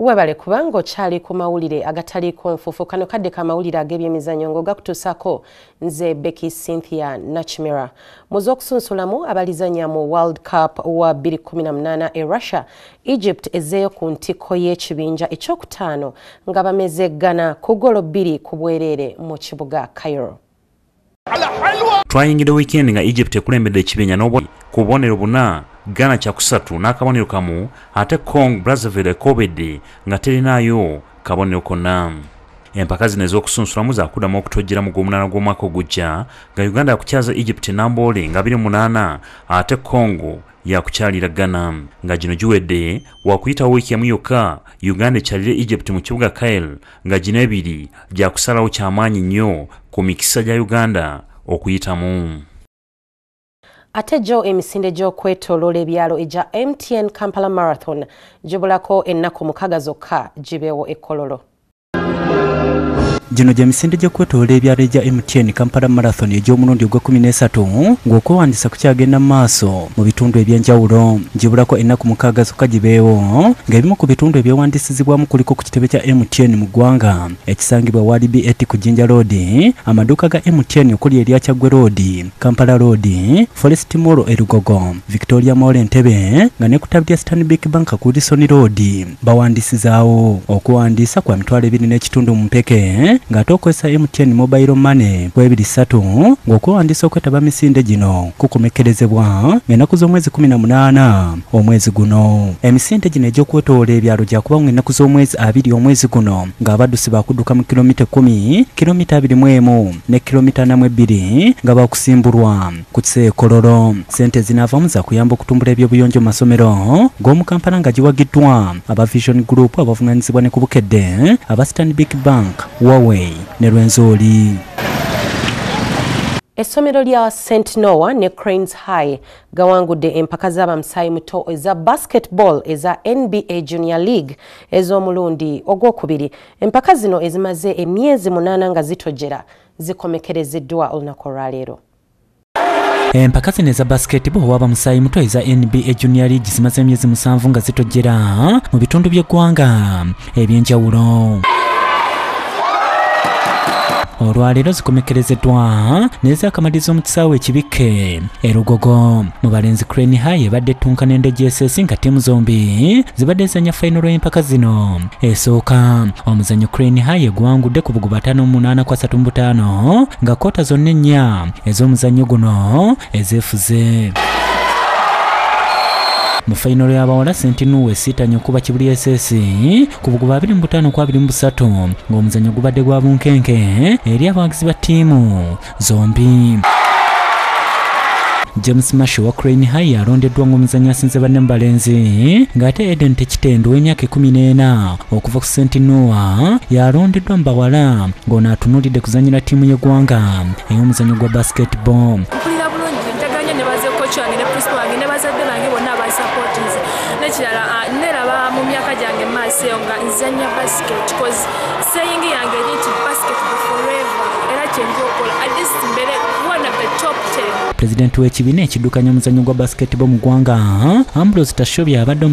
Webale kubango chali ku mawulire agatali ku nfufu kano kadde ka mawulire ag'ebyemizannyo ng'ogakutuusako nze Becky Cynthia Nachimera. Muzo okusunsulamu abalizanya mu World Cup wa 2018 e Russia, Egypt ezzeeyo ku ntikko y'ekibinja ekyokutaano nga bameze Ghana ku golo 2 ku bwereere mu kibuga Cairo. Twayingidde weekend nga Egypt ekulembedde ekibinja ku bubonero buna, Ghana kyakusatu n'akabonero kamu, ate Congo Brazzaville ekobedde nga terinayo kabonero konna. Empaka zino ez'okusunsulamu zaakuddamu okutojjera mu gw'omunaana gw'omwaka ogujja nga Uganda yakukyaza Egypt Namboole nga 28, ate Congo yakukyalira Ghana nga gino giwedde wakuyita wiiki emu yokka Uganda ekyalire Egypt mu kibuga Cairo nga gino ebiri gyakusalawo kyamaanyi nnyo ku mikisa gya Uganda okuyitamu. Ate jo emisinde gy'okwetooloola ebyalo egya MTN Kampala Marathon gibulako ennaku 6 zokka gibeewo ekkololo. Gino gye misinde gy'okwetooloola ebyalo egya MTN Kampala Marathon egy'omulundi ogwa 13 ng'okwewandiisa kukyagenda mu maaso mu bitundu eby'enjawulo. Gibulako ennaku 6 zokka gibeewo ng'ebimu ku bitundu ebyewandiisizibwamu kuliko ku kitebe kya MTN mu ggwanga ekisangibwa Ward B8 ku Jinja Road, amaduuka ga MTN okuli erya Kyaggwe Road, Kampala Road, Forest Mall Erugogo, Victoria Mall Entebbe nga ne ku ttabi lya Stanbic Bank ku Wilson Road. Bawandiisizaawo okuwandiisa kwa mitwalo 2.5 mu mpeke ng'ate okozesa MTN Mobile Money ku 23 ng'okwewandiisa okwetaba misinde gino kukomekkerezebwa ng'ennaku z'omwezi 18 omwezi guno. Emisinde gino egy'okwetooloola ebyalo gyakuba ng'ennaku z'omwezi 2 omwezi guno ng'abaddusi baakudduka mu kilomita 10, kilomita 21 ne kilomita 42 nga baakusimbulwa ku kiseekololo. Ssente zinaavamu za kuyamba okutumbula ebyobuyonjo mu masomero g'omu Kampala nga giwagiddwa aba Vision Group abavunaanyizibwa ne ku bukedde aba Stanbic Bank, Huawei ne Rwenzori. Essomero lya St. Noah ne Cranes High gawangudde empaka z'abamusaayi muto eza basketball eza NBA Junior League ez'omulundi ogwokubiri. Empaka zino ezimaze emyezi 8 nga zitojjera zikomekerezeddwa olunaku olwaleero. Empaka zino eza basketball w'abamusaayi muto eza NBA Junior League zimaze emyezi 7 nga zitojjera mu bitundu by'eggwanga eby'enjawulo. Olwaleero zikomekerezeddwa n'ez'akamalizo mu kisaawe ekibikke Erugogo. Mu balenzi Crane High ebadde ettunka n'ende GSS nga ttiimu zombi zibadde zizannya fayinalo y'empaka zino. Esooka omuzannyo Crane High egwangudde ku buguba 5-3 nga kkoota zonna 4 ez'omuzannyo guno ezeefuze. Mu fayinalo y'abawala St. Noah esiitanye okuba Kibuli SS ku buguba 25-23 ng'omuzannyo gubadde gwa bunkenke eri abawagizi ba ttiimu zombi. James Marshall wa Crane High yalondeddwa ng'omuzannyi asinze banne mu balenzi ng'ate Eden Tekitendo w'emyaka 14 okuva ku St. Noah yalondeddwa mu bawala ng'ono atunuulidde kuzannyira ttiimu y'eggwanga ey'omuzannyo gwa basketball. Neraba mu myaka gyange maaso nga nzanya basket because saying yange nti basketball forever era kyenja okola at least mbere one of the top 10. President w'ekibiina ekiddukanya omuzannyo gwa basketball mu ggwanga Ambrose Tashobya abadde